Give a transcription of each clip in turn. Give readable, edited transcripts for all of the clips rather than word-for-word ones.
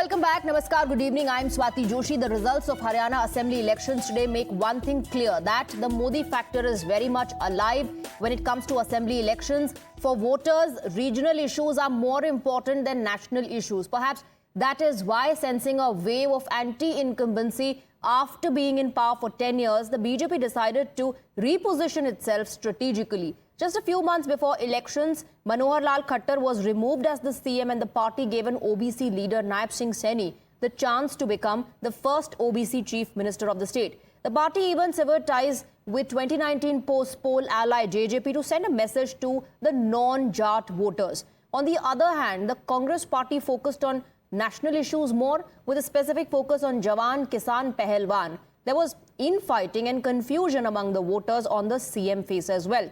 Welcome back. Namaskar. Good evening. I am Swati Joshi. The results of Haryana Assembly elections today make one thing clear, that the Modi factor is very much alive when it comes to Assembly elections. For voters, regional issues are more important than national issues. Perhaps that is why, sensing a wave of anti-incumbency after being in power for 10 years, the BJP decided to reposition itself strategically. Just a few months before elections, Manohar Lal Khattar was removed as the CM and the party gave an OBC leader, Naib Singh Saini, the chance to become the first OBC chief minister of the state. The party even severed ties with 2019 post-poll ally JJP to send a message to the non-Jat voters. On the other hand, the Congress party focused on national issues more, with a specific focus on Jawan, Kisan, Pahalwan. There was infighting and confusion among the voters on the CM face as well.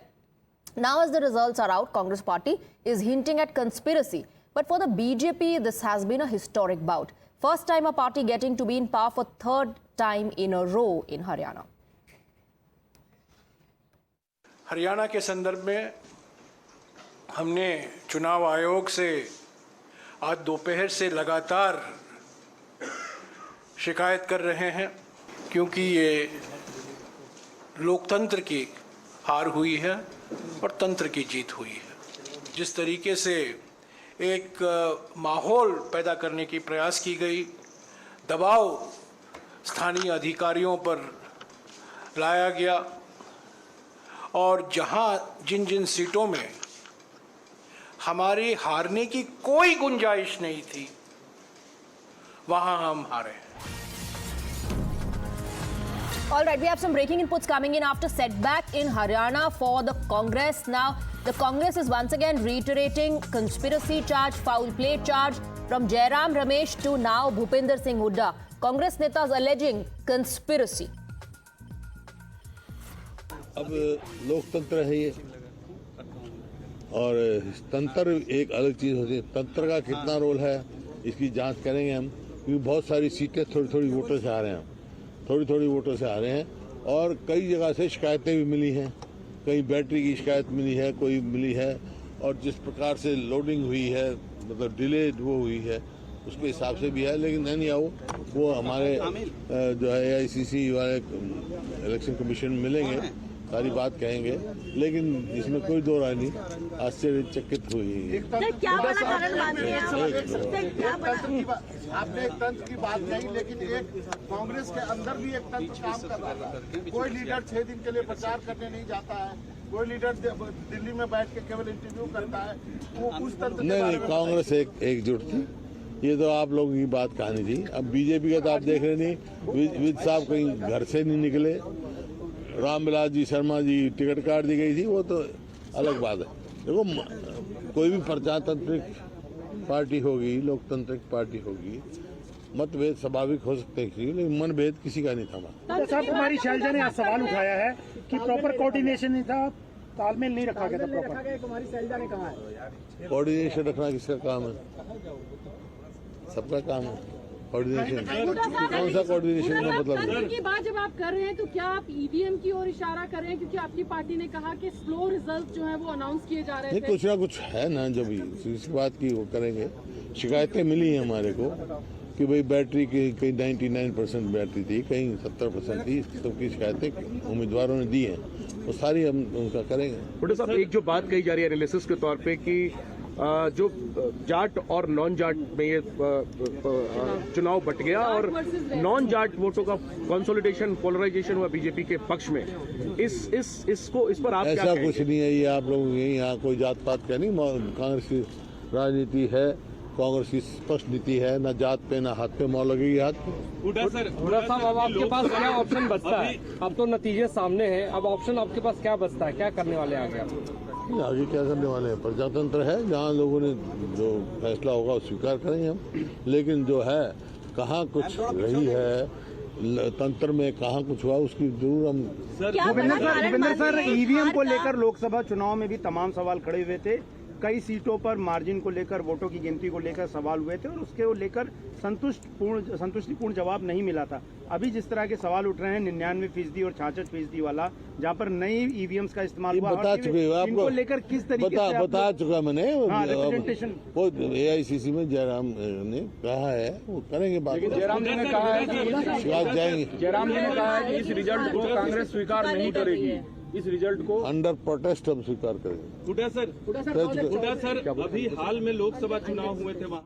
Now, as the results are out, Congress party is hinting at conspiracy. But for the BJP, this has been a historic bout. First time a party getting to be in power for third time in a row in Haryana. Haryana के संदर्भ में हमने चुनाव आयोग से आज दोपहर से लगातार शिकायत कर रहे हैं, क्योंकि ये लोकतंत्र की हार हुई है और तंत्र की जीत हुई है। जिस तरीके से एक माहौल पैदा करने की प्रयास की गई, दबाव स्थानीय अधिकारियों पर लाया गया और जहां जिन जिन सीटों में हमारे हारने की कोई गुंजाइश नहीं थी, वहां हम हारे। All right, we have some breaking inputs coming in after setback in Haryana for the Congress. Now, the Congress is once again reiterating conspiracy charge, foul play charge from Jairam Ramesh to now Bhupinder Singh Hooda. Congress netas alleging conspiracy. अब लोकतंत्र है ये, और तंत्र एक अलग चीज होती है। तंत्र का कितना रोल है इसकी जांच करेंगे हम, क्योंकि बहुत सारी सीटें थोड़ी थोड़ी वोटों से आ रहे हैं, थोड़ी थोड़ी वोटों से आ रहे हैं और कई जगह से शिकायतें भी मिली हैं। कहीं बैटरी की शिकायत मिली है, कोई मिली है, और जिस प्रकार से लोडिंग हुई है, मतलब डिले वो हुई है, उसके हिसाब से भी है। लेकिन नहीं आओ, वो हमारे जो है AICC वाले इलेक्शन कमीशन मिलेंगे, सारी बात कहेंगे, लेकिन इसमें कोई दो राय नहीं। आश्चर्यचकित हुई। क्या बड़ा कारण मानते हैं आपने एक तंत्र की बात कही, लेकिन एक कांग्रेस के अंदर भी एक तंत्र काम कर रहा है। कोई लीडर 6 दिन के लिए प्रचार करने नहीं जाता है, कोई लीडर दिल्ली में बैठ के केवल इंटरव्यू करता है। वो उस तंत्र नहीं, कांग्रेस एकजुट थी। ये तो आप लोगों की बात कहानी थी। अब बीजेपी का तो आप देख रहे नहीं, विद साहब कहीं घर से नहीं निकले, रामविलास जी शर्मा जी टिकट काट दी गई थी, वो तो अलग बात है। देखो, कोई भी प्रजातांत्रिक पार्टी होगी, लोकतांत्रिक पार्टी होगी, मतभेद स्वाभाविक हो सकते हैं, लेकिन मनभेद किसी का नहीं था। साहब, कुमारी शैलजा ने आज सवाल उठाया है कि प्रॉपर कोऑर्डिनेशन नहीं था, तालमेल नहीं रखा गया था प्रॉपर। कुमारी शैलजा ने कहा है कोऑर्डिनेशन रखना किसका काम है? सबका काम है कोऑर्डिनेशन। कौन सा कोऑर्डिनेशन का मतलब की बात जब आप कर रहे हैं, तो क्या आप EVM की ओर इशारा कर रहे हैं? क्योंकि आपकी पार्टी ने कहा कि स्लो रिजल्ट जो है वो अनाउंस किए जा रहे थे। कुछ ना कुछ है ना, जब इस बात की वो करेंगे। शिकायतें मिली हैं हमारे को कि भाई बैटरी की कहीं 99% बैटरी थी, कहीं 70% थी। सबकी शिकायतें उम्मीदवारों ने दी हैं, वो सारी हम उनका करेंगे। बड़े साहब, एक जो बात कही जा रही है एनालिसिस के तौर पे कि जो जाट और नॉन जाट में ये चुनाव बट गया और नॉन जाट वोटों का कंसोलिडेशन, पोलराइजेशन हुआ बीजेपी के पक्ष में। इस पर आप ऐसा कुछ नहीं है। ये आप लोग यहाँ कोई जात पात का नहीं, कांग्रेस की राजनीति है, कांग्रेस की स्पष्ट नीति है, न जात पे न हाथ पे मोहर लगेगी। हाथ हुड्डा साहब, अब आपके पास क्या ऑप्शन बचता है? अब तो नतीजे सामने हैं, अब ऑप्शन आपके पास क्या बचता है? क्या करने वाले आगे आप? आगे क्या करने वाले हैं? प्रजातंत्र है, जहाँ लोगों ने जो फैसला होगा वो स्वीकार करेंगे हम। लेकिन जो है, कहाँ कुछ रही है तंत्र में, कहाँ कुछ हुआ, उसकी जरूर हम। भूपेंद्र सर, EVM को लेकर लोकसभा चुनाव में भी तमाम सवाल खड़े हुए थे। कई सीटों पर मार्जिन को लेकर, वोटों की गिनती को लेकर सवाल हुए थे और उसके लेकर संतुष्टिपूर्ण जवाब नहीं मिला था। अभी जिस तरह के सवाल उठ रहे हैं 99% और 66% वाला, जहां पर नई ईवीएम्स का इस्तेमाल हुआ, बता चुके हो इनको लेकर किस तरीके से बता चुका मैंने। रिप्रेजेंटेशन वो AICC में जयराम ने कहा है वो करेंगे बात। जयराम जी ने कहा है कि शिकायत जाएंगे। जयराम जी ने कहा है कि इस रिजल्ट को कांग्रेस स्वीकार नहीं करेगी। इस रिजल्ट को अंडर प्रोटेस्ट हम स्वीकार करेंगे। हुड्डा सर अभी हाल में लोकसभा चुनाव हुए थे वहाँ।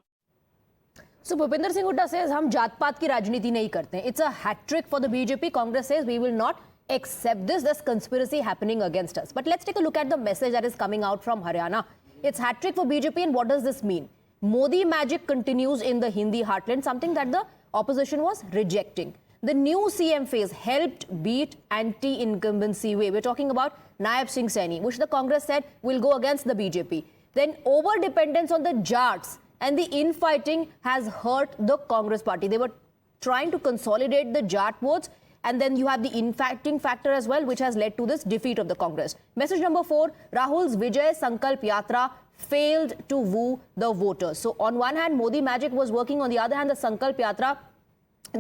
So Bhupinder Singh Hooda says हम जात पात की राजनीति नहीं करते. It's a hat trick for the BJP. Congress says we will not accept this. There's conspiracy happening against us. But let's take a look at the message that is coming out from Haryana. It's hat trick for BJP, and what does this mean? Modi magic continues in the Hindi heartland, something that the opposition was rejecting. The new CM phase helped beat anti-incumbency way. We're talking about Naib Singh Saini, which the Congress said will go against the BJP. Then over-dependence on the Jats and the infighting has hurt the Congress party. They were trying to consolidate the Jat votes, and then you have the infighting factor as well, which has led to this defeat of the Congress. Message number 4, Rahul's Vijay Sankalp Yatra failed to woo the voters. So on one hand, Modi magic was working. On the other hand, the Sankalp Yatra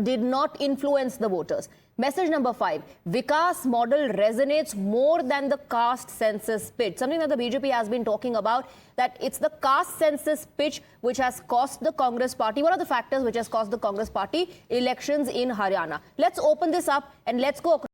did not influence the voters. Message number 5, Vikas model resonates more than the caste census pitch. Something that the BJP has been talking about, that it's the caste census pitch which has cost the Congress party. What are the factors which has cost the Congress party elections in Haryana? Let's open this up and let's go across.